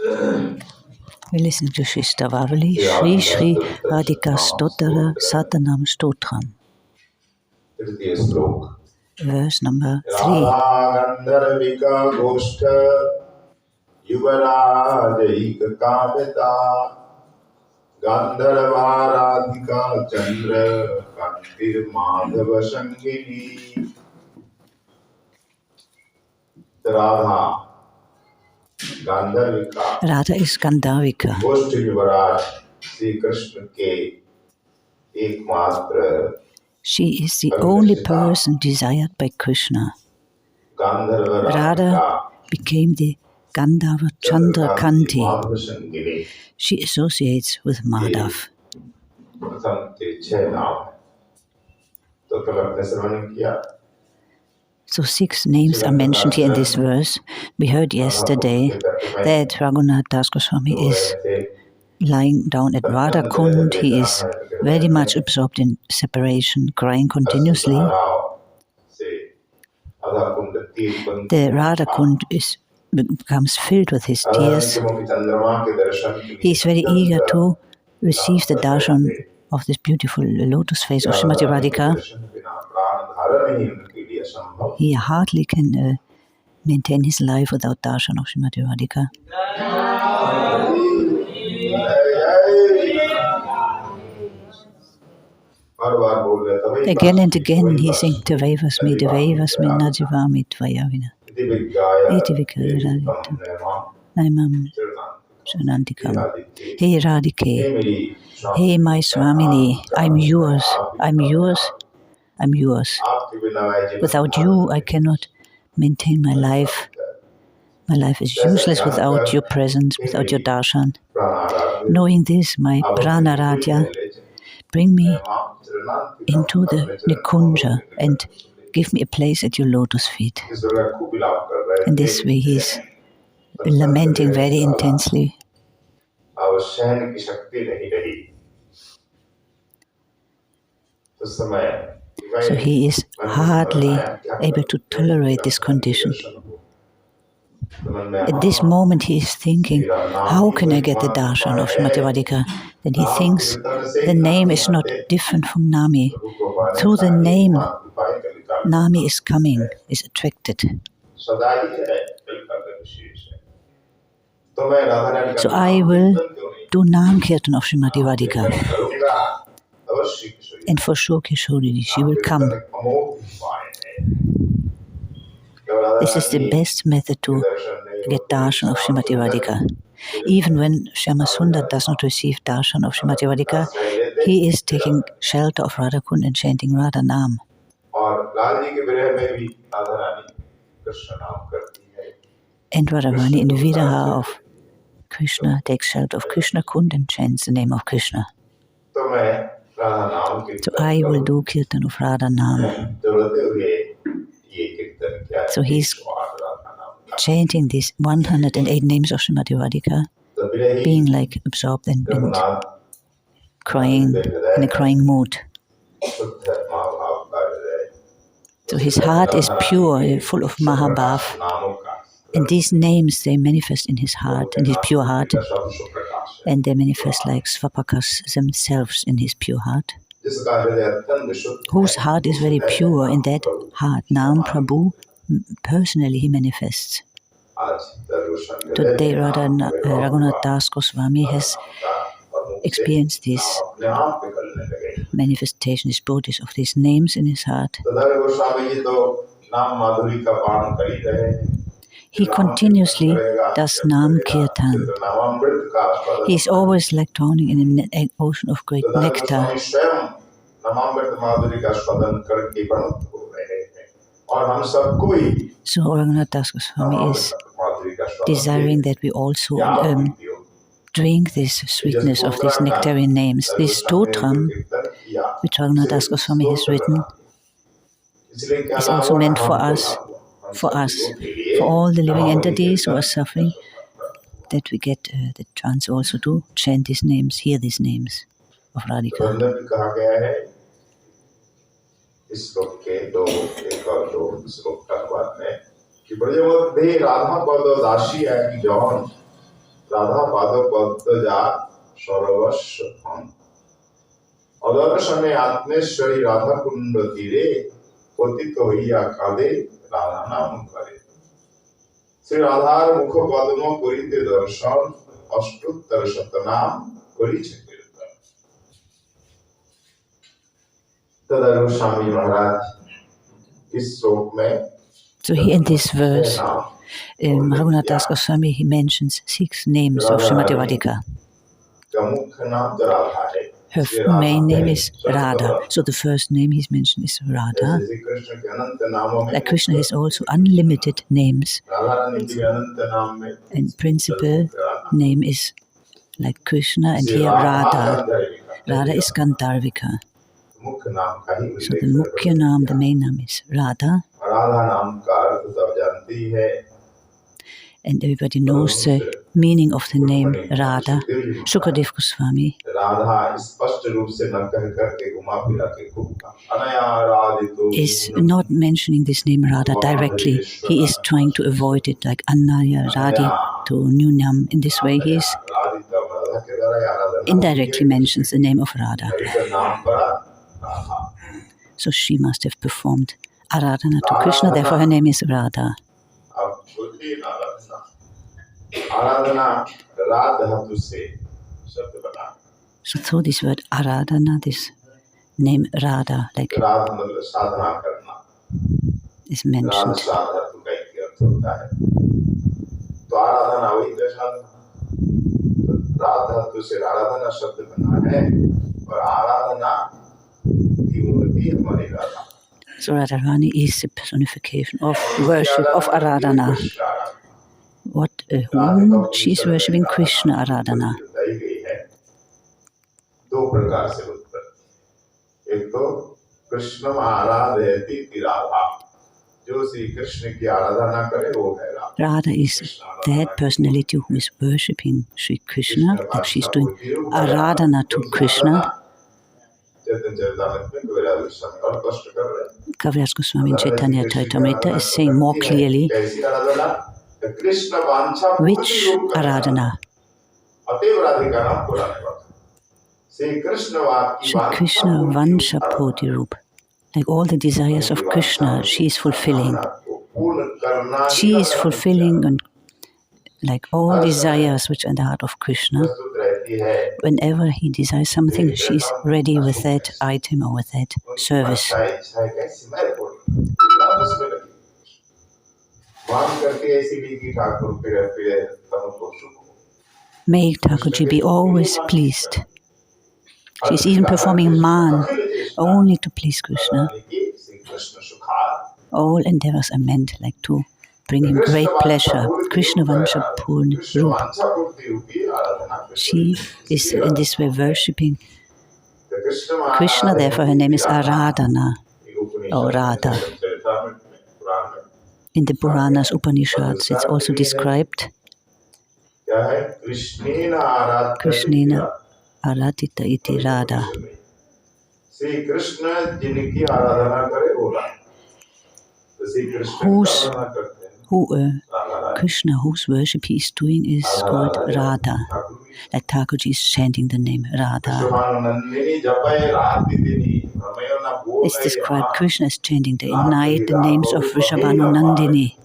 We listen to Sri Stavavali, Sri Radhika Aṣṭottara-Śata-Nāma-Stotraṁ. Verse number 3. Gāndharvikā goṣṭha-yuva-rājaika-kāmitā Gāndharvā-Rādhikā candra-kāntir mādhava-saṅginī. Radha, Gāndharvikā. Radha is Gāndharvikā. goṣṭha-yuva-rāja, Sri Krishna ke ekmatra. She is the only person desired by Krishna. Radha became the Gāndharva candra-kāntir. She associates with Madhav. So 6 names are mentioned here in this verse. We heard yesterday that Raghunath Das Goswami is lying down at Radha Kund. He is very much absorbed in separation, crying continuously. The Radha Kund becomes filled with his tears. He is very eager to receive the darshan of this beautiful lotus face of Srimati Radhika. He hardly can maintain his life without darshan of Srimati Radhika. Again and again he sings Devevasmi, Devevasmi, Najivami, Tvayavina. Iti Vikaya Naimam Shanantikam. Hey Radhike, hey my Swamini, I'm yours, I'm yours, I'm yours. Without you I cannot maintain my life. My life is useless without your presence, without your darshan. Knowing this, my prana Radha, bring me into the Nikunja and give me a place at your lotus feet. In this way he is lamenting very intensely. So he is hardly able to tolerate this condition. At this moment he is thinking, how can I get the darshan of Srimati Radhika? Then he thinks the name is not different from Nami. Through the name, Nami is coming, is attracted. So I will do Nam Kirtan of Srimati Radhika. And for sure Kishori, she will come. This is the best method to get darshan of Srimati Radhika. Even when Shyama Sundar does not receive darshan of Srimati Radhika, he is taking shelter of Radha Kund and chanting Radha Nam. And Radharani in the Viraha of Krishna takes shelter of Krishna Kund and chants the name of Krishna. So I will do Kirtan of Radha Nam. So he's chanting these 108 names of Srimati Radhika, being like absorbed and crying, in a crying mood. So his heart is pure, full of Mahabhav. And these names, they manifest in his heart, in his pure heart. And they manifest like Svapakas themselves in his pure heart. Whose heart is very pure, in that heart, Nam Prabhu, personally he manifests. Today Raghunath Das Goswami has experienced this manifestation, these bodies of these names in his heart. He continuously does Nam Kirtan. He is always like drowning in an ocean of great nectar. So Raghunath Das Goswami is desiring that we also drink this sweetness of these nectarian names. This Stotraṁ, which Raghunath Das Goswami has written, is also meant for us, for all the living entities who are suffering, that we get the chance also to chant these names, hear these names of Radhika. Radha Padapadaja Saravasvatham. Adarshane Atmeshwari Radha Kunda Tire Potito Hiya Kade Radha Nam Kare. Sri Radhar Mukha Padma Kurite Darshan Aṣṭottara-Śata-Nāma Stotraṁ. Tada Goswami Maharaj is so many. So here in this verse, Raghunath Das Goswami, he mentions 6 names of Srimati Radhika. Her main name is Radha. So the first name he's mentioned is Radha. Like Krishna has also unlimited names. And principal name is like Krishna, and here Radha. Radha is Gāndharvikā. So the Mukhya Naam, the main name is Radha. And everybody knows the meaning of the name Radha. Shukadev Goswami is not mentioning this name Radha directly. He is trying to avoid it, like Anaya Radhi to Nyunam. In this way, he is indirectly mentions the name of Radha. So she must have performed Aradhana to Krishna, therefore her name is Radha. So through this word Aradhana, this name Radha, like is mentioned. So Radharani is the personification of worship of Aradhana. Whom she is worshipping? Krishna Aradhana. Radha is that personality who is worshipping Sri Krishna, like she is doing Aradhana to Krishna. Kaviraj Goswami in Chaitanya Charitamrita is saying more clearly which Aradhana. Sri Krishna Vansha Rup. Like all the desires of Krishna, she is fulfilling. She is fulfilling and like all desires which are in the heart of Krishna. Whenever he desires something, she is ready with that item or with that service. May Thakurji be always pleased. She is even performing man only to please Krishna. All endeavors are meant like to bring him great pleasure. Krishna Vansha Purna Rupa. She is in this way worshipping Krishna, therefore her name is Aradhana or Radha. In the Puranas, Upanishads, it's also described Krishnena Aratita iti Radha. Krishna, whose worship he is doing, is called Radha. Like Thakurji is chanting the name Radha. It's described Krishna is chanting day and night the names of Vrishabhanu-Nandini.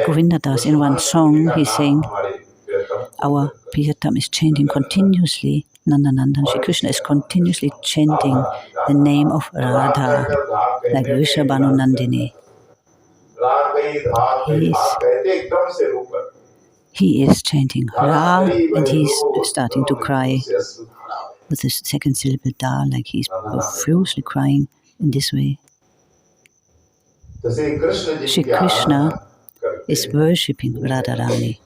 Govinda Das in one song, he's saying, our Priyatam is chanting continuously, Nandanandan Shri Krishna is continuously chanting the name of Radha, like Vrishabhanu-Nandini. He is chanting Ra, and he's starting to cry with the second syllable Da, like he's profusely crying in this way. Shri Krishna is worshipping Radharani.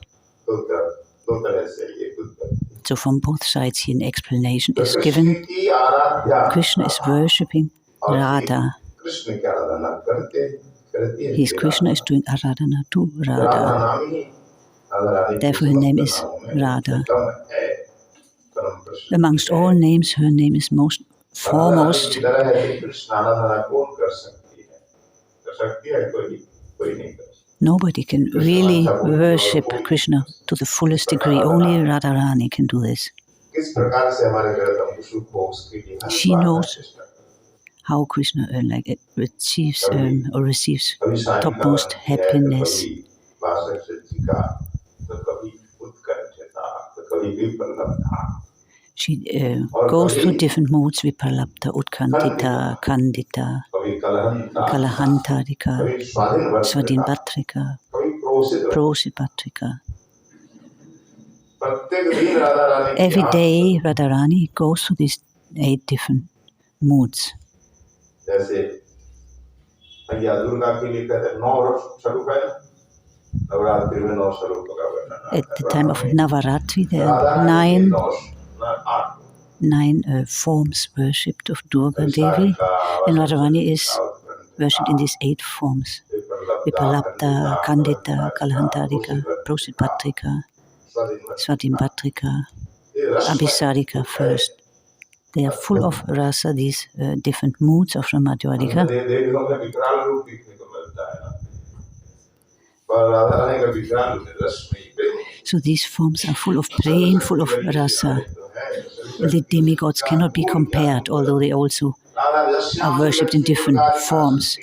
So from both sides here an explanation is given. Krishna is worshipping Radha. Krishna is doing Aradhana to Radha. Therefore her name is Radha. Amongst all names, her name is most foremost. Nobody can really worship Krishna to the fullest degree. Only Radharani can do this. She knows how Krishna receives topmost happiness. She goes through different moods: Vipralabdha, Utkantita, Kandita, Kalahantarika, Svadhinbhatrika, Prosibhatrika. Every day Radharani goes through these 8 different moods. At the time of Navaratri, there are 9 forms worshipped of Durga Devi, and Radharani is worshipped in these 8 forms: Vipralabdha, Kandita, Kalahantarika, Prosibhatrika, Svadhinbhatrika, Abhisarika first. They are full of rasa, these different moods of Ramadhyadika. So these forms are full of prema, full of rasa. The demigods cannot be compared, although they also are worshipped in different forms.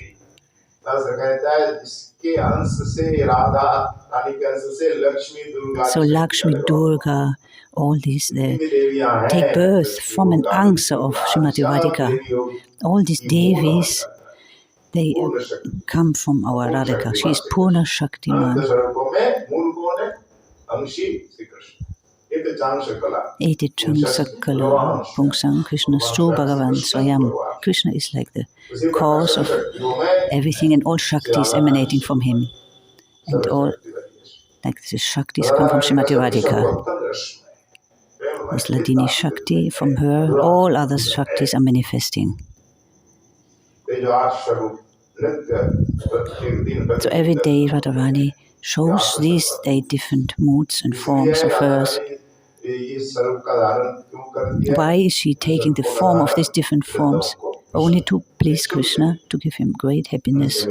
So Lakshmi, Durga, all these, they take birth from an angsa of Srimati Radhika. All these Devis, they come from our Radhika. She is Purna Shaktiman. Eti Chang Sakala Pungsang Krishna Stu Bhagavan Swayam. Krishna is like the cause of everything, and all Shaktis emanating from him. And all, like the Shaktis come from Srimati Radhika. This Ladini Shakti, from her, all other Shaktis are manifesting. So every day Radharani shows these 8 different moods and forms of hers. Why is she taking the form of these different forms? Only to please Krishna, to give him great happiness,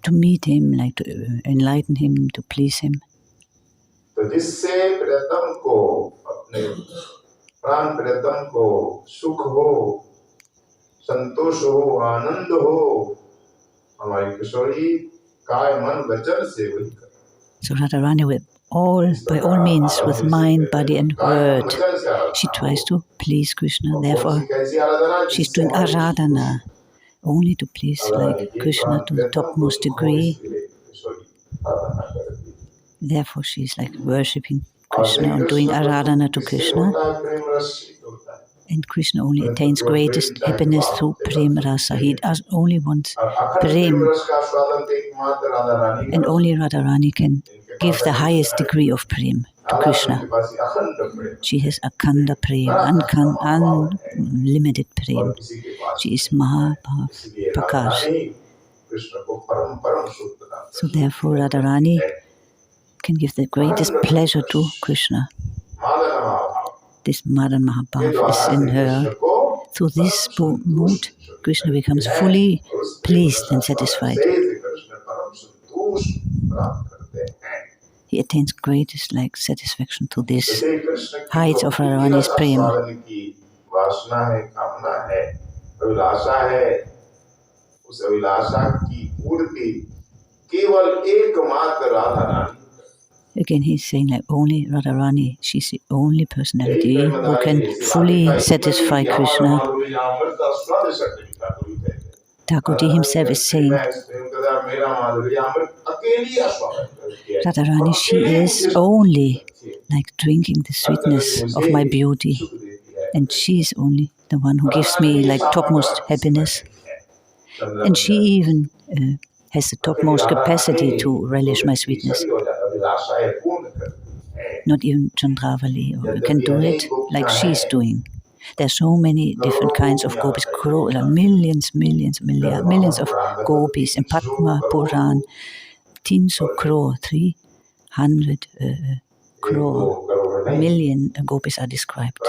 to meet him, like to enlighten him, to please him. So Radharani, by all means, with mind, body and word, she tries to please Krishna. Therefore, she's doing aradhana, only to please like Krishna to the topmost degree. Therefore, she's like worshipping Krishna and doing aradhana to Krishna. And Krishna only attains greatest happiness through prem rasa. He only wants prem. And only Radharani can give the highest degree of prem to Krishna. She has akhanda prem, unlimited prem. She is Mahapakash. So therefore Radharani can give the greatest pleasure to Krishna. This Madan Mahabhav is in her. Through this mood, Krishna becomes fully pleased and satisfied. He attains greatest like satisfaction to this height of Radharani's prema. Again, he's saying like only Radharani, she's the only personality who can fully satisfy Krishna. Thakurji himself is saying, Radharani, she is only like drinking the sweetness of my beauty. And she is only the one who gives me like topmost happiness. And she even has the topmost capacity to relish my sweetness. Not even Chandravali can do it like she's doing. There are so many different kinds of gopis, millions of gopis in Padma Puran. 300 crore million gopis are described.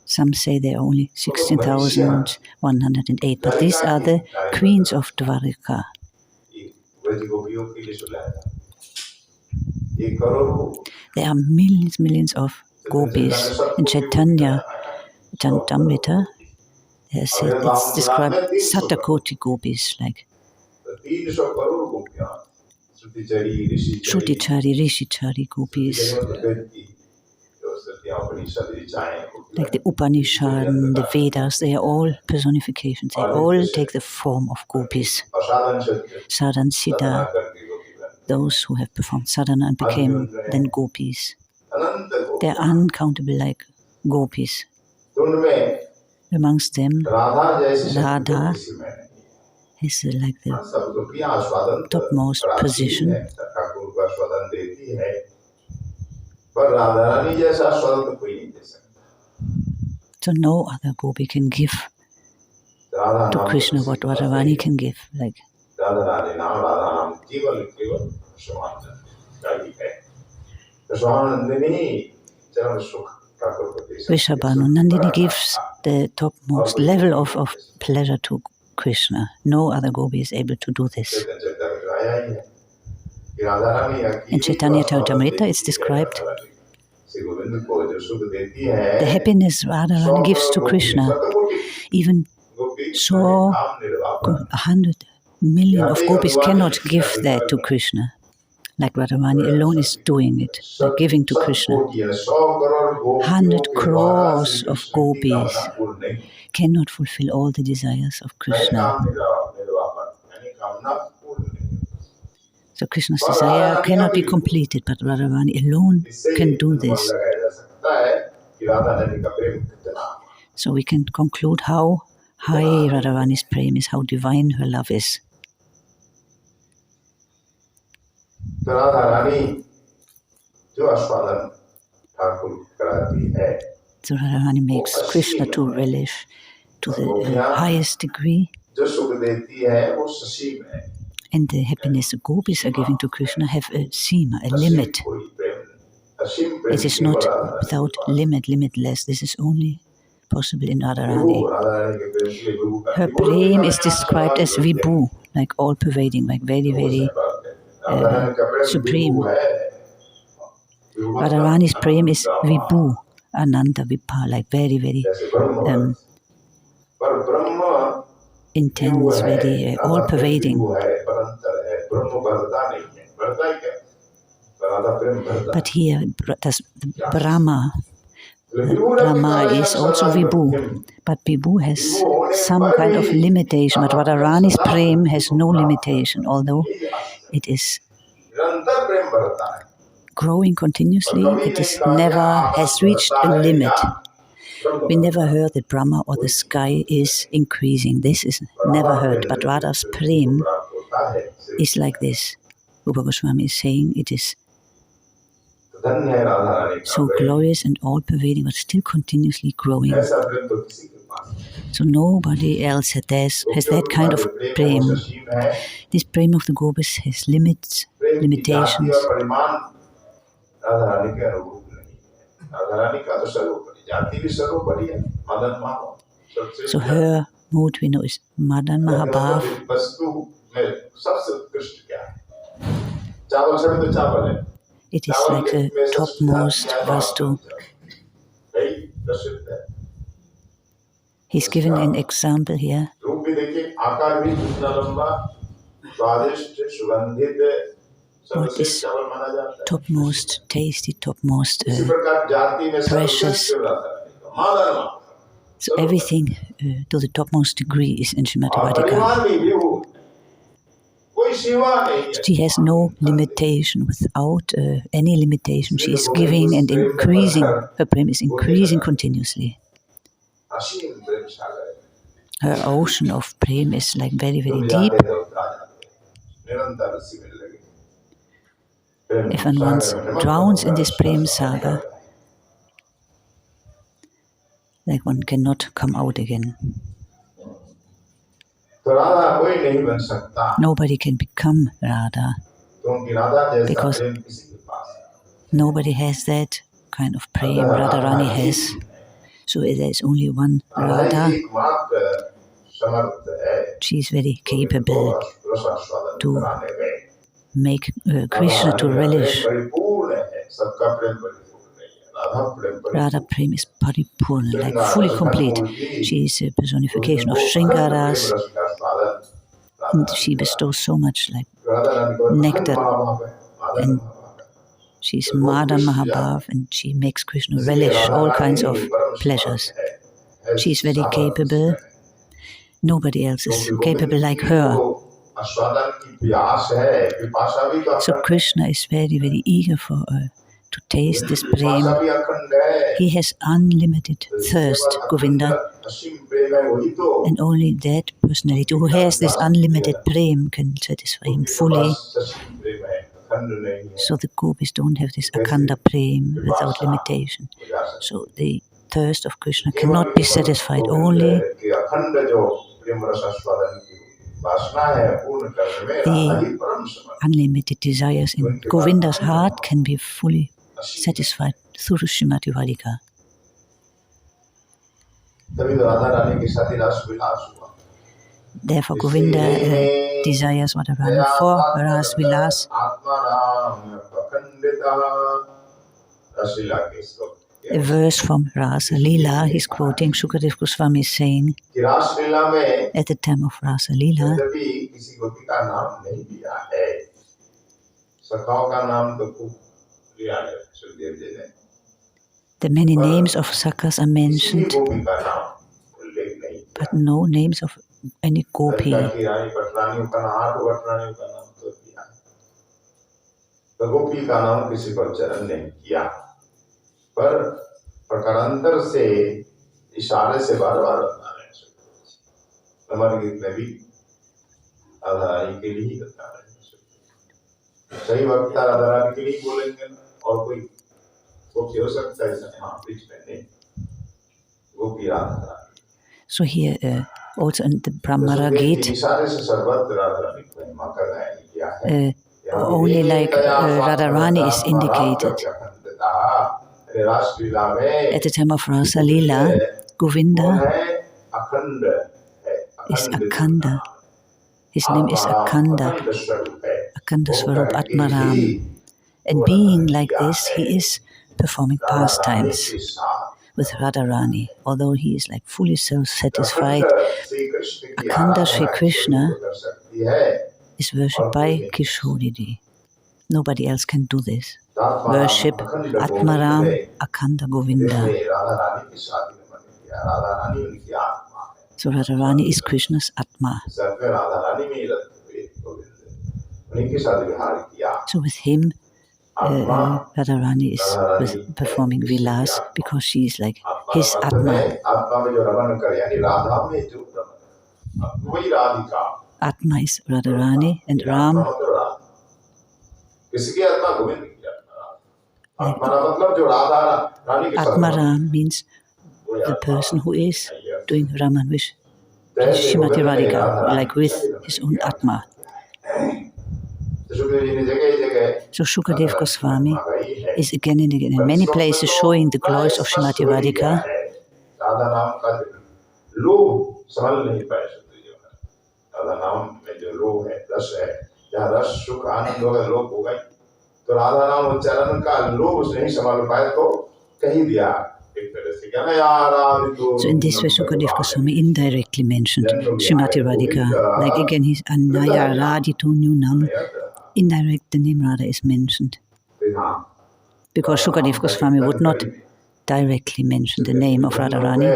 Some say there are only 16,108, but these are the queens of Dvarika. There are millions of gopis. In Chaitanya Charitamrita, it's described Satakoti gopis, like Shruti-chari, Rishi-chari gopis, like the Upanishad, the Vedas, they are all personifications. They all take the form of gopis. Sadhan, Siddha, those who have performed sadhana and became then gopis. They are uncountable like gopis. Amongst them, Radha is like the topmost position. So no other gopi can give to Krishna what Radharani can give. Like Vrishabhanu, Nandini gives the topmost level of pleasure to Krishna. No other gopi is able to do this. In Chaitanya Charitamrita it's described the happiness Radharani gives to Krishna. Even so, 100 million of gopis cannot give that to Krishna. Like Radharani alone is doing it, like giving to Krishna. 100 crores of gopis cannot fulfill all the desires of Krishna. So Krishna's desire cannot be completed, but Radharani alone can do this. So we can conclude how high Radharani's prema is, how divine her love is. So Radharani makes Krishna to relish to the highest degree. And the happiness the gopis are giving to Krishna have a seema, a limit. It is not without limit, limitless. This is only possible in Radharani. Her prema is described as vibhu, like all-pervading, like very, very supreme. Radharani's prema is vibhu, ananda vibha, like very, very intense, very all-pervading. But here, Brahma is also vibhu, but vibhu has some kind of limitation. But Radharani's prema has no limitation, although it is growing continuously. It is never has reached a limit. We never heard that Brahma or the sky is increasing. This is never heard. But Radha's prema is like this. Rupa Goswami is saying it is so glorious and all-pervading, but still continuously growing. So nobody else has that kind of prema. This prema of the gopis has limitations. So her mood we know is Madan Mahabhav. It is like the topmost vastu. He's given an example here. What is topmost tasty, topmost precious. So everything to the topmost degree is in Srimati Radhika. She has no limitation. Without any limitation, she is giving and increasing. Her prema is increasing continuously. Her ocean of prema is like very, very deep. If one once drowns in this prema saga, like one cannot come out again. Nobody can become Radha because nobody has that kind of prema Radharani has. So there is only one Radha. She is very capable to make Krishna to relish. Radha Prem is paripurna, like fully complete. She is a personification of Shringaras, and she bestows so much like nectar, and she is mādhava-saṅginī, and she makes Krishna relish all kinds of pleasures. She is very capable. Nobody else is capable like her. So Krishna is very, very eager for to taste this prem. He has unlimited thirst, Govinda, and only that personality who has this unlimited prem can satisfy him fully. So the gopis don't have this akhanda prem without limitation. So the thirst of Krishna cannot be satisfied. Only the unlimited desires in Govinda's heart can be fully satisfied through Srimati Radhika. Therefore Govinda desires Radharani for Ras Vilas. A verse from Rasa Leela, he's quoting Sukadeva Goswami saying, at the time of Rasa Leela, the many names of Sakhas are mentioned, but no names of any gopi. प्रकारांतर से इशारे से बार-बार बता रहे हैं। हमारे गीत में भी राधा रानी के लिए ही बता रहे हैं। सही वक्ता राधा रानी के लिए बोलेंगे और कोई गोपी हो सकता है इसमें, हाँ बीच में नहीं, गोपी Radha Rani. So here also in the Brahmara Gita, इशारे से सर्वत्र राधा रानी को महिमा कर रहे हैं, क्या है? only like Radharani is indicated. At the time of Rasa Leela, Govinda is Akhanda. His name is Akhanda, Akhanda Swarup Atmaram. And being like this, he is performing pastimes with Radharani. Although he is like fully self-satisfied, Akhanda Sri Krishna is worshipped by Kishoridi. Nobody else can do this. Worship Atmaram Akhanda Govinda. So Radharani is Krishna's Atma. So with him, Radharani is performing Vilas because she is like his Atma. Atma is Radharani and Ram. Atmaram means the person who is doing Raman with Srimati Radhika, like with his own Atma. So Sukadeva Goswami is again and again in many places showing the glories of Srimati Radhika. तो राधा नाम उच्चारण का लोभ नहीं संभाल पाए तो कहीं दिया एक तरह से क्या ना So in this way Sukadeva Goswami indirectly mentioned Srimati Radhika. Like again his Anaya Radhito Nyunam. Indirect the name Radha is mentioned. Because Sukadeva Goswami would not directly mention the name of Radharani.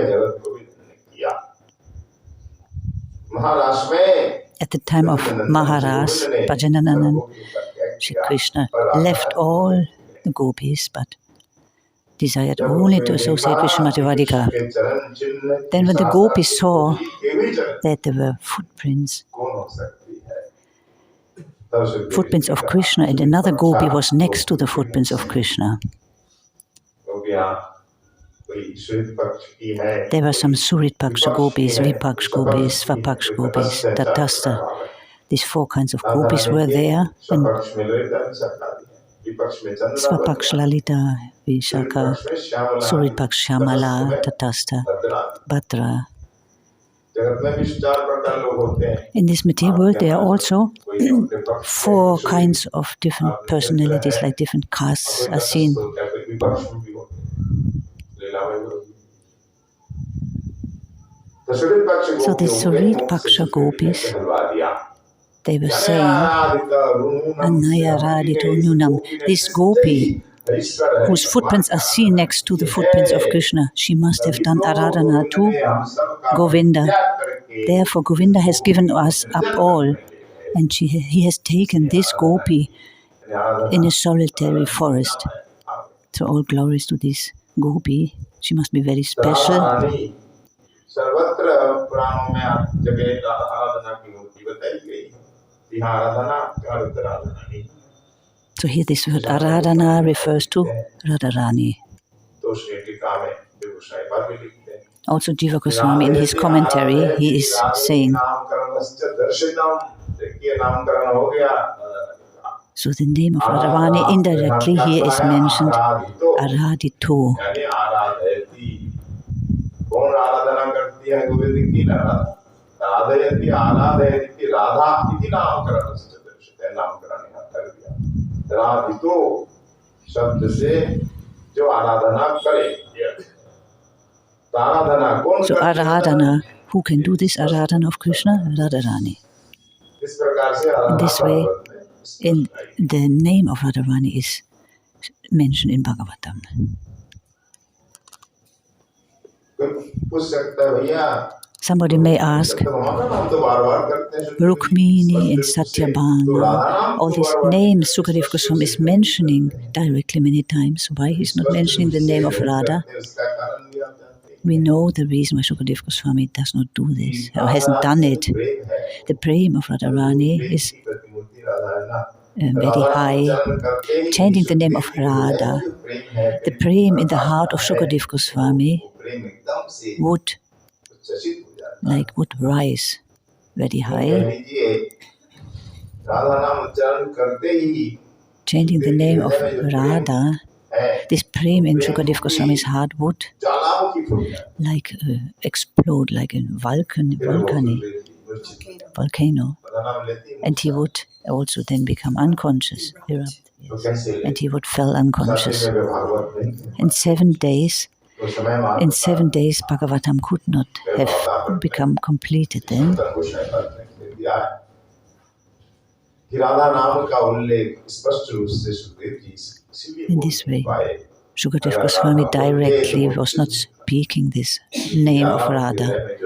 At the time of Maharaj Bhajanananan, Shri Krishna left all the gopis but desired only to associate with Srimati Radhika. Then when the gopis saw that there were footprints of Krishna and another gopi was next to the footprints of Krishna, there were some Surit Paksha gopis, Vipaksh gopis, Svapaksh gopis, Tatastha. These four kinds of gopis were there, and Svapaksh Lalita, Vishaka, Suritpak Shyamala, Tatastha, Bhadra. In this material world, there are also 4 kinds of different personalities, like different castes are seen. So the Surit Paksha gopis, they were saying, Annaya Radhito Nunam, this gopi, whose footprints are seen next to the footprints of Krishna, she must have done Aradhana to Govinda. Therefore, Govinda has given us up all, and he has taken this gopi in a solitary forest. So all glories to this gopi. She must be very special. So here this word Aradhana refers to Radharani. Also Jiva Goswami in his commentary, he is saying, so the name of Radharani indirectly here is mentioned, Aradhito. So Aradhana, who can do this Aradhana of Krishna? Radharani. In this way, in the name of Radharani is mentioned in Bhagavatam. Somebody may ask, Rukmini and Satyabhama, all these names Sukadeva Goswami is mentioning directly many times. Why he's not mentioning the name of Radha? We know the reason why Sukadeva Goswami does not do this, or hasn't done it. The prema of Radharani is very high. Chanting the name of Radha, the prema in the heart of Sukadeva Goswami would rise very high. Chanting the name of Radha, this prema in Sukadeva Goswami's heart would explode like a volcano, and he would also then become unconscious, erupt, and he would fall unconscious. In 7 days, Bhagavatam could not have become completed then. In this way, Sukadeva Goswami directly was not speaking this name of Radha.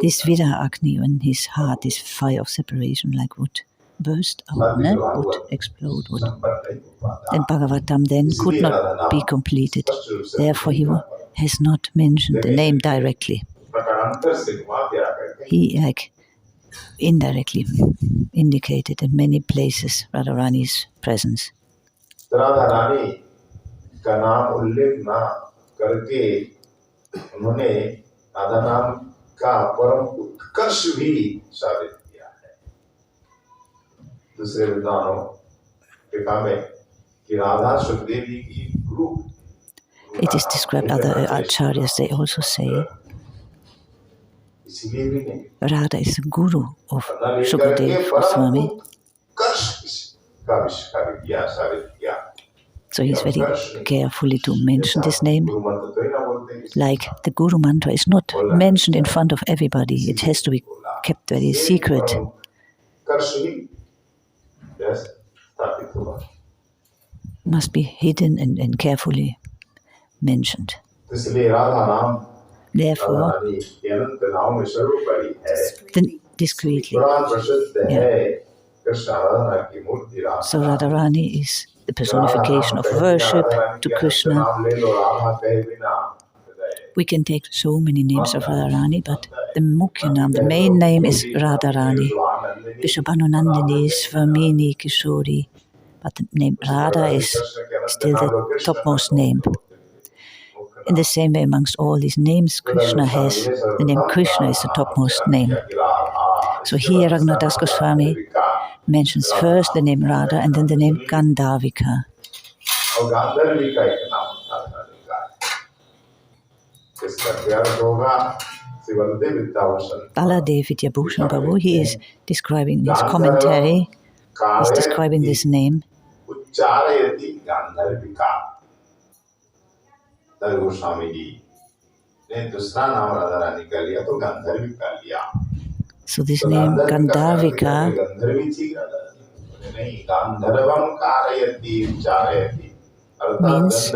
This Viraha Agni in his heart, this fire of separation, would burst out, would explode. And Bhagavatam then could not be completed. Therefore, he has not mentioned the name directly. He indirectly indicated in many places Radharani's presence. Radharani का नाम उल्लेख ना करके उन्होंने राधा नाम का परम उत्कर्ष भी साबित किया है। दूसरे विद्वानों के काम में कि राधा सुखदेव जी की गुरु। It is described, other acharyas, they also say Radha is the guru of Sukadeva Goswami. So he's very carefully to mention this name. Like the Guru mantra is not mentioned in front of everybody. It has to be kept very secret. Must be hidden and carefully mentioned. Therefore, discreetly. Yeah. So Radharani is the personification of worship to Krishna. We can take so many names of Radharani, but the Mukhya name, the main name is Radharani. Vrishabhanunandini, Swamini, Kishori. But the name Radha is still the topmost name. In the same way, amongst all these names Krishna has, the name Krishna is the topmost name. So here Raghunath Goswami mentions first the name Radha and then the name Gāndharvikā. Baladev Vidyabhushan Prabhu, he is describing in his commentary, he's describing this name. So this name Gāndharvikā means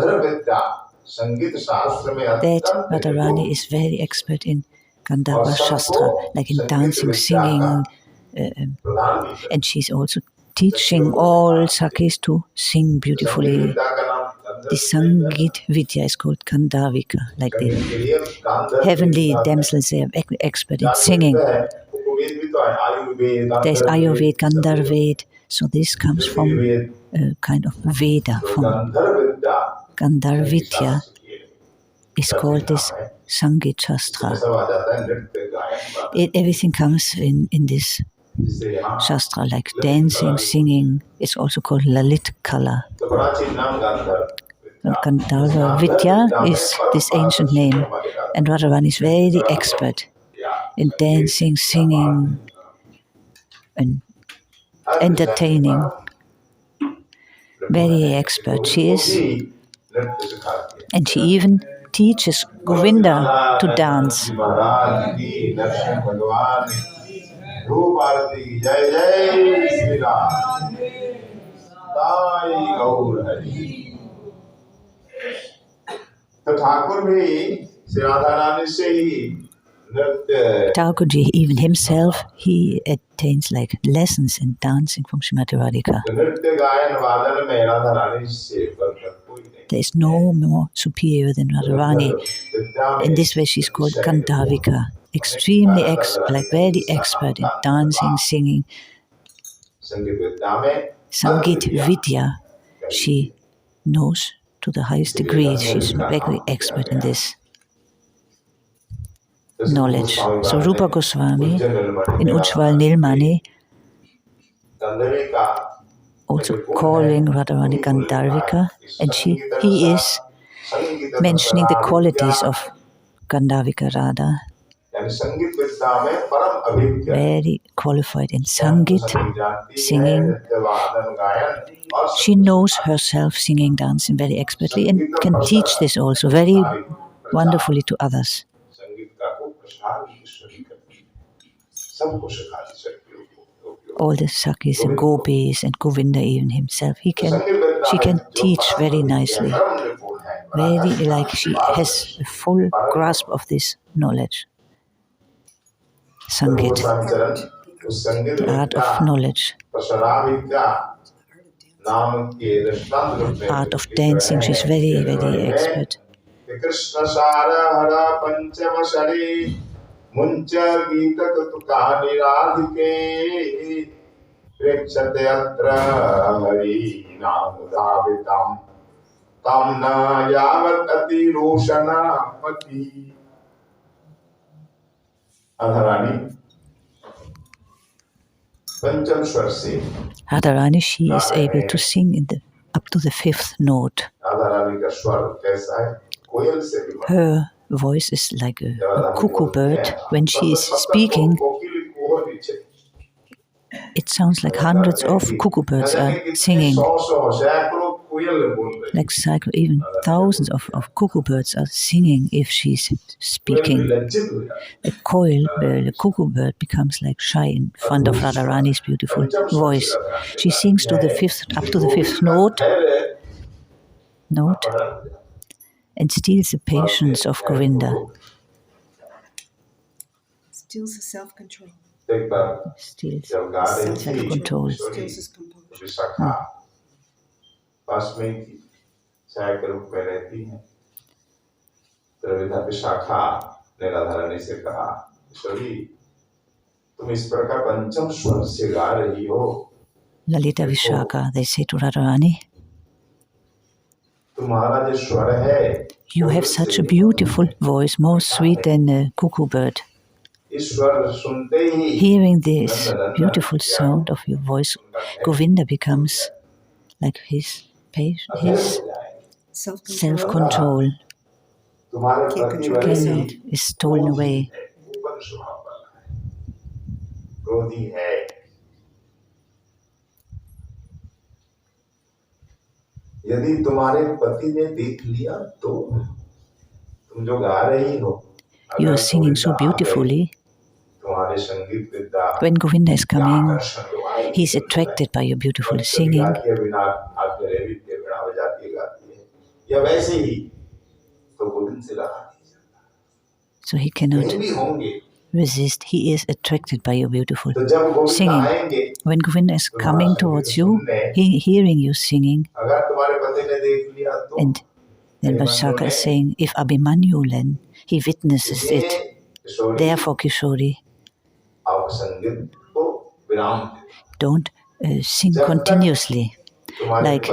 that Radharani is very expert in Gāndharva Shastra, like in dancing, singing, and she's also teaching all Sakis to sing beautifully. The Sangit Vidya is called Gāndharvikā, like the heavenly damsels, they are expert in singing. There's Ayurveda, Gandharveda, so this comes from a kind of Veda, from Gandharvidya is called this Sangit Shastra. Everything comes in this Shastra, like dancing, singing. It's also called Lalit Kala. Gandharva-vidya is this ancient name, and Radharani is very expert in dancing, singing, and entertaining. Very expert she is, and she even teaches Govinda to dance. Thakurji, even himself, he attains like lessons in dancing from Srimati Radhika. There is no more superior than Radharani. In this way, she's called Gāndharvikā, extremely very expert in dancing, singing. Sangit Vidya, she knows to the highest degree. She's very expert in this knowledge. So Rupa Goswami in Ujjwal Nilmani also calling Radharani Gāndharvikā, and he is mentioning the qualities of Gāndharvikā Radha. Very qualified in Sangit, singing. She knows herself singing, dancing very expertly, and can teach this also very wonderfully to others. All the Sakis and Gopis and Govinda even himself, she can teach very nicely. Very like she has a full grasp of this knowledge. Sangit, the art of knowledge. Art of dancing, she's very, very expert. Radharani, she is able to sing up to the 5th note. Her voice is like a cuckoo bird. When she is speaking, it sounds like hundreds of cuckoo birds are singing. Like even thousands of cuckoo birds are singing if she's speaking. A cuckoo bird becomes like shy in front of Radharani's beautiful voice. She sings up to the 5th note, and steals the patience of Govinda. Steals the self-control. Steals self-control. Steals his composure. पास में छाया के रूप में रहती हैं। त्रिविधा विशाखा ने राधारानी से कहा, ईश्वरी तुम इस प्रकार पंचम स्वर से गा रही हो। Lalita Vishaka, they say to Radharani, तुम्हारा जो स्वर है, you have such a beautiful voice, more sweet than a cuckoo bird. Hearing this beautiful sound of your voice, Govinda becomes like his self-control. Can't control yourself. Can't is stolen away. क्रोधी है। यदि तुम्हारे पति ने देख लिया तो तुम जो गा रही हो, You are singing so beautifully. तुम्हारे संगीत विद्या When Govinda is coming, he is attracted by your beautiful singing. या वैसे ही तो गोविंद से रहा So he cannot resist. He is attracted by your beautiful singing. When Govinda is coming towards you, he hearing you singing, and then Vishaka is saying, if Abhimanyu then, he witnesses it. Therefore, Kishori, don't sing continuously. Like,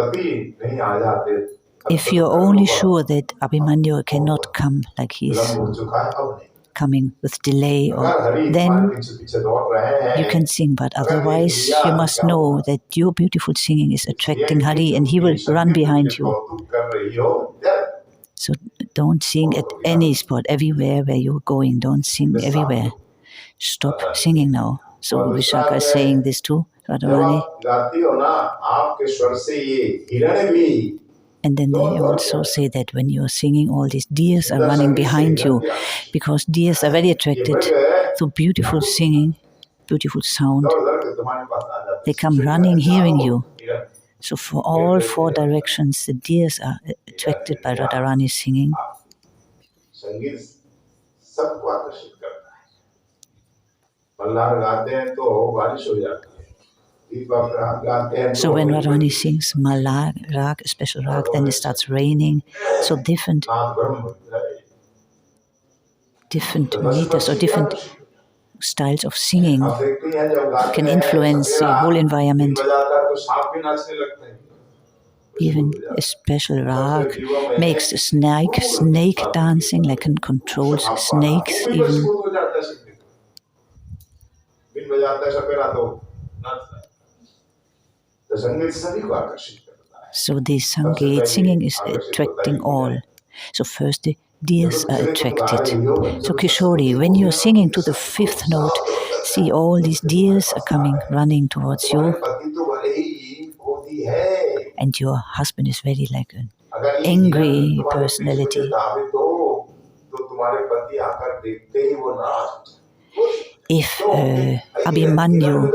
if you're only sure that Abhimanyu cannot come, like he is coming with delay, or then you can sing, but otherwise you must know that your beautiful singing is attracting Hari and he will run behind you. So don't sing at any spot, everywhere where you're going, don't sing everywhere. Stop singing now. So Vishaka is saying this to Radharani. And then they also say that when you're singing, all these deers are running behind you, because deers are very attracted to beautiful singing, beautiful sound. They come running, hearing you. So for all four directions, the deers are attracted by Radharani's singing. So when Radharani sings Malag, Rag, a special Rag, then it starts raining. So different meters or different styles of singing can influence the whole environment. Even a special Rag makes a snake dancing, like and controls snakes even. So the Sangeet singing is attracting all. So first the deers are attracted. So Kishori, when you're singing to the fifth note, see all these deers are coming, running towards you. And your husband is very like an angry personality. If Abhimanyu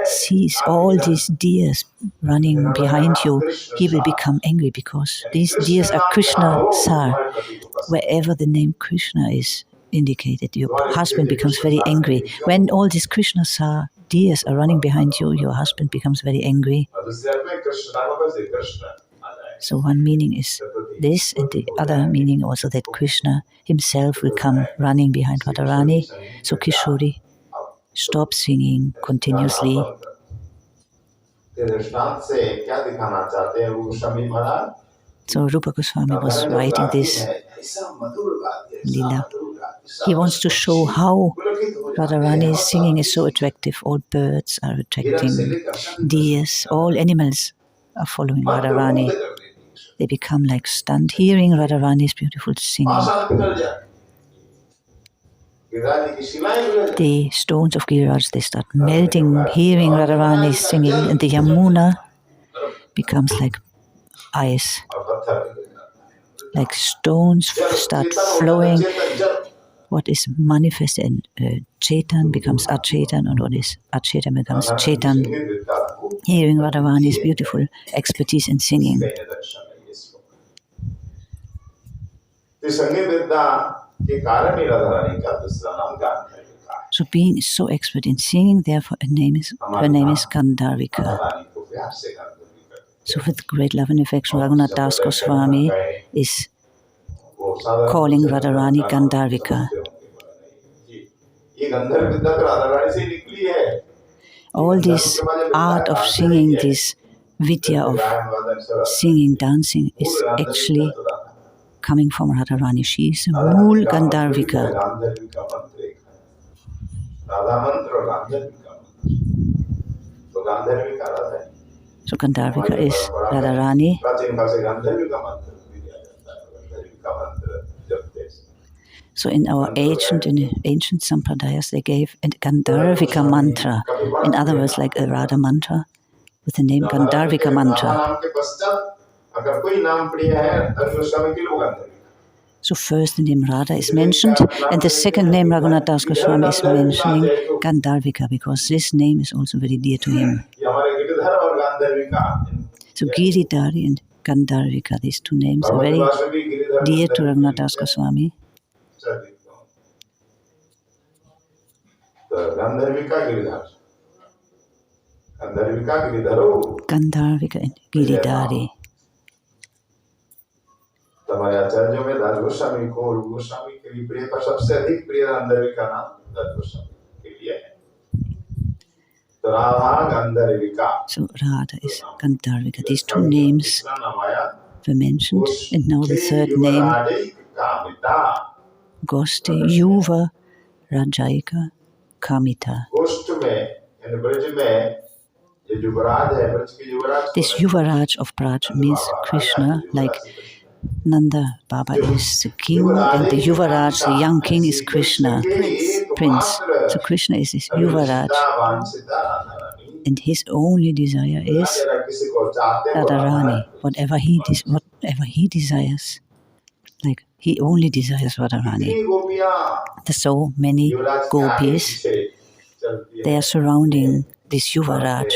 sees all these deers running behind you, he will become angry, because these deers are Krishna Sar. Wherever the name Krishna is indicated, your husband becomes very angry. When all these Krishna Sar deers are running behind you, your husband becomes very angry. So one meaning is this, and the other meaning also that Krishna himself will come running behind Radharani. So Kishori, stop singing continuously. So Rupa Goswami was writing this Lila. He wants to show how Radharani's singing is so attractive. All birds are attracting, deers, all animals are following Radharani. They become like stunned, hearing Radharani's beautiful singing. The stones of Giriraj, they start melting, hearing Radharani's singing, and the Yamuna becomes like ice. Like stones start flowing. What is manifested in Chetan becomes Achetan, and what is Achetan becomes Chetan. Hearing Radharani's beautiful expertise in singing. So being so expert in singing, therefore her name is Gāndharvikā. So with great love and affection, Raghunath Das Goswami is calling Radharani Gāndharvikā. All this art of singing, this vidya of singing, dancing, is actually coming from Radharani. She is a Mool Gāndharvikā. So Gāndharvikā is Radharani. So in our ancient sampradayas, they gave a Gāndharvikā mantra. In other words, like a Radha mantra with the name Gāndharvikā mantra. So first the name Radha is mentioned, and the second name Raghunath Das Goswami is mentioning Gāndharvikā, because this name is also very dear to him. So Giridhari and Gāndharvikā, these two names are very dear to Raghunath Das Goswami. Gāndharvikā and Giridhari. हमारे आचार्यों में राज गोस्वामी को और गोस्वामी के भी प्रिय पर सबसे अधिक प्रिय गांधर्विका नाम राज गोस्वामी के लिए है। तो Radha गांधर्विका. So Radha is Gāndharvikā. These two names were mentioned, and now the third name, goṣṭha-yuva-rājaika-kāmitā. This Yuvaraj of Braj means Krishna, like Nanda Baba is the king, and the Yuvaraj, the young king, is Krishna, prince. So Krishna is his Yuvaraj, and his only desire is Radharani. Whatever he desires, like he only desires Radharani. There's so many gopis, they are surrounding this Yuvaraj,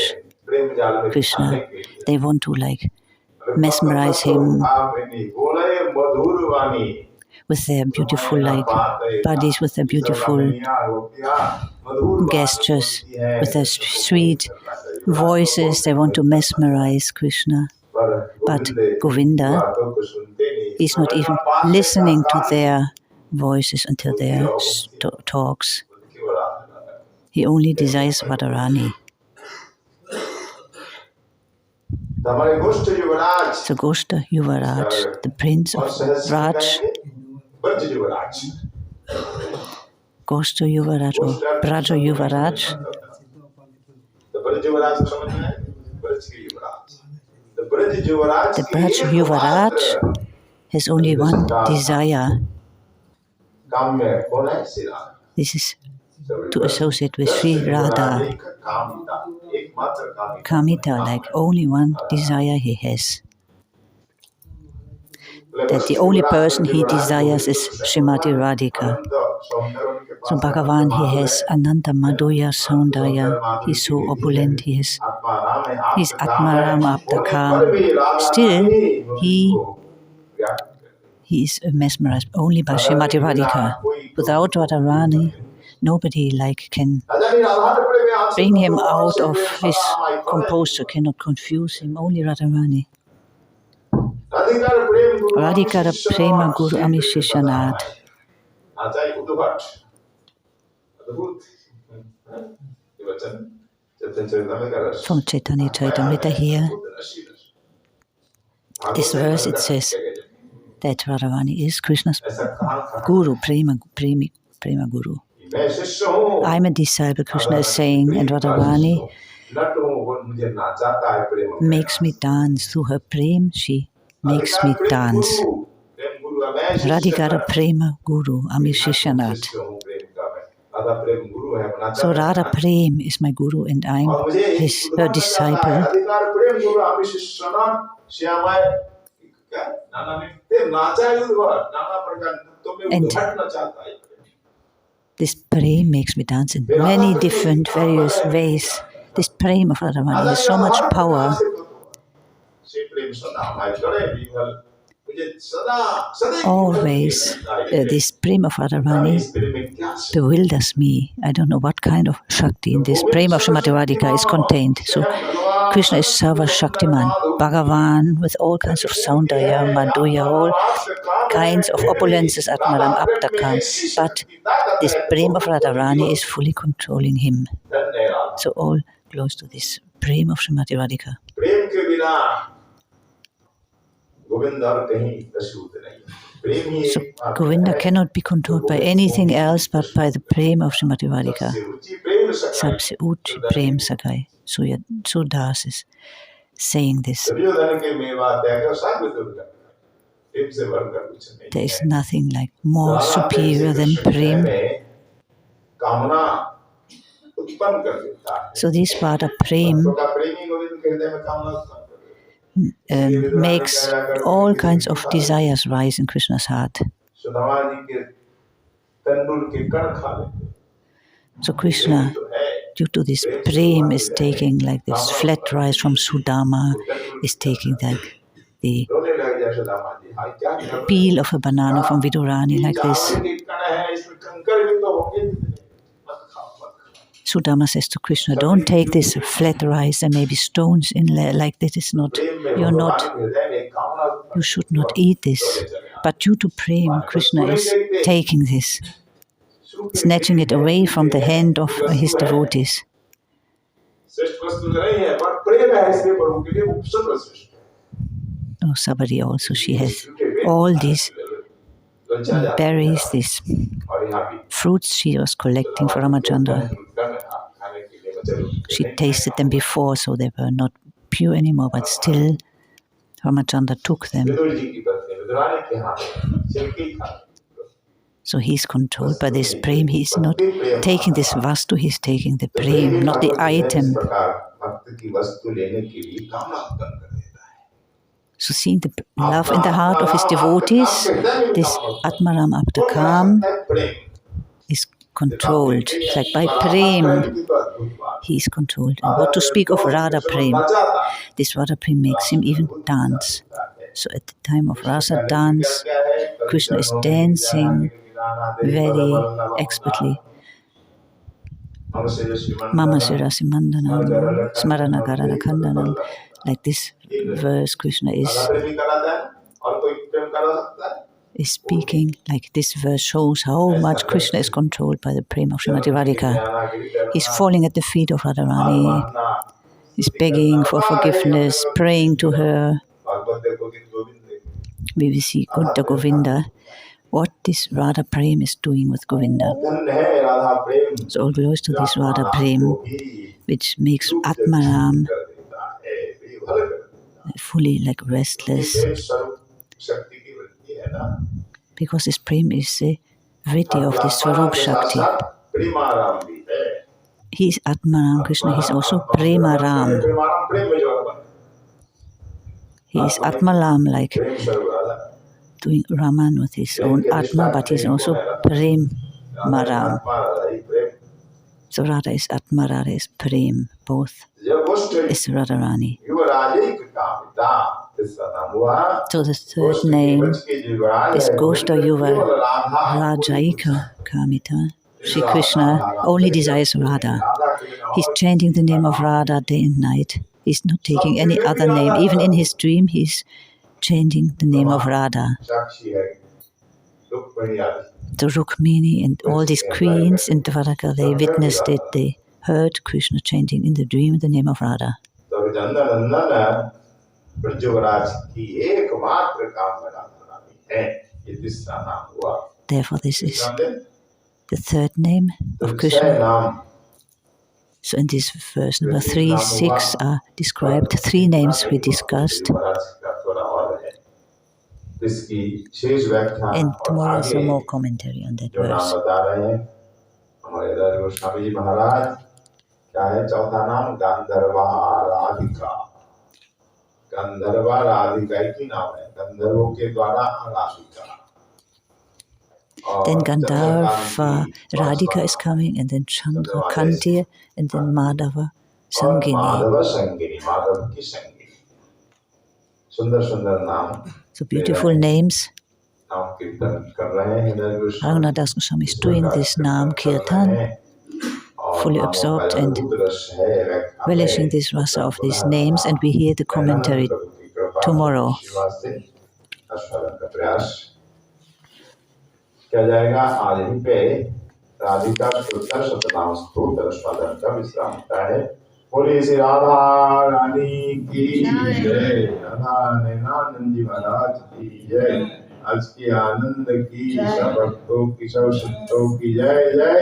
Krishna. They want to like mesmerize him with their beautiful like bodies, with their beautiful gestures, with their sweet voices. They want to mesmerize Krishna. But Govinda is not even listening to their voices and to their talks. He only desires Radharani. So goṣṭha-yuva-rāja, the prince of Raj, goṣṭha-yuva-rāja or Vraja-yuva-rāja. The Vraja-yuva-rāja has only one desire. This is to associate with Sri Radha. Kāmitā, like only one desire he has. That the only person he desires is Srimati Rādhikā. So Bhagavan, he has Ananta Madhurya Saundaya, he's so opulent, he's Atmarama-aptakam. Still, he is mesmerized only by Srimati Rādhikā. Without Radharani, nobody like can bring him out of his composure, cannot confuse him, only Radharani. Rādhikā prema guru amishishanāt. From Chaitanya Charitamrita here, this verse it says that Radharani is Krishna's guru, prema guru. I'm a disciple, Krishna is saying, and Radharani makes me dance. Through her prema, she makes me dance. Radhikā prema guru amishishanāt. So Radha Prem is my guru and I'm her disciple. And this Prem makes me dance in many different, various ways. This Prem of Radharani has so much power. Always, this Prem of Radharani bewilders me. I don't know what kind of Shakti in this Prem of Srimati Radhika is contained. So, Krishna is Sarva Shaktiman, Bhagavan with all kinds of Saundaya, Madhurya, all kinds of opulences, Atmaram, Aptakam. But this Prem of Radharani is fully controlling him. So, all close to this Prem of Srimati Radhika. So Govinda cannot be controlled by anything else but by the prema of Srimati Radhika. Sabse uchi prem sagai. So Das is saying this. There is nothing like more superior than Prem. So this Radha Prem makes all kinds of desires rise in Krishna's heart. So Krishna, due to this Prem, is taking like this flat rice from Sudama, is taking like the peel of a banana from Vidurani like this. Sudama says to Krishna, don't take this flat rice, there may be stones in there, like this is not, you should not eat this. But due to Prem, Krishna is taking this, snatching it away from the hand of his devotees. Oh, Sabari also, she has all these berries, these fruits she was collecting for Ramachandra. She tasted them before, so they were not pure anymore, but still Ramachandra took them. So he's controlled by this Prem. He's not taking this vastu, he's taking the Prem, not the item. So seeing the love in the heart of his devotees, this Atmaram Aptakam is controlled. It's like by Prem, he is controlled. And what to speak of Radha Prem? This Radha Prem makes him even dance. So at the time of Rasa dance, Krishna is dancing very expertly. Mama Sirasi Mandanam, Smarana Karana Kandanam. Like this verse, Krishna is speaking. Like this verse shows how much Krishna is controlled by the prema of Srimati Radhika. He's falling at the feet of Radharani. He's begging for forgiveness, praying to her. We will see Kunta Govinda, what this Radha Prem is doing with Govinda. So all glories to this Radha Prem, which makes Atmaram fully like restless, because this Prem is the vritti of the Swarup Shakti. He is Atmaram Krishna, he is also Premaram. He is Atmaram, like doing Raman with his own Atma, but he is also Premaram. So Radha is Atma, Radha is Prem, both is Radharani. So the third name is goṣṭha-yuva-rājaika-kāmitā. Sri Krishna only desires Radha. He's chanting the name of Radha day and night. He's not taking any other name. Even in his dream, he's chanting the name of Radha. The Rukmini and all these queens in Dvaraka, they witnessed it. They heard Krishna chanting in the dream the name of Radha. Therefore, this is the third name of Krishna. So in this verse number 3, 6 are described 3 names we discussed. And tomorrow some more commentary on that verse. Then Gāndharvā-Rādhikā is coming, and then candra-kāntir, and then mādhava-saṅginī. So beautiful names. Raghunath Goswami is doing this Nam Kirtan, fully absorbed and relishing this rasa of these names, and we hear the commentary tomorrow. किया जाएगा आज यहीं पे राधिका अष्टोत्तर-शतनाम-स्तोत्र का विश्राम होता है। बोलिए श्री राधा रानी की जय, राधा नैनानंद जी महाराज की जय, आज की आनंद की सब भक्तों की सब संतों की जय जय।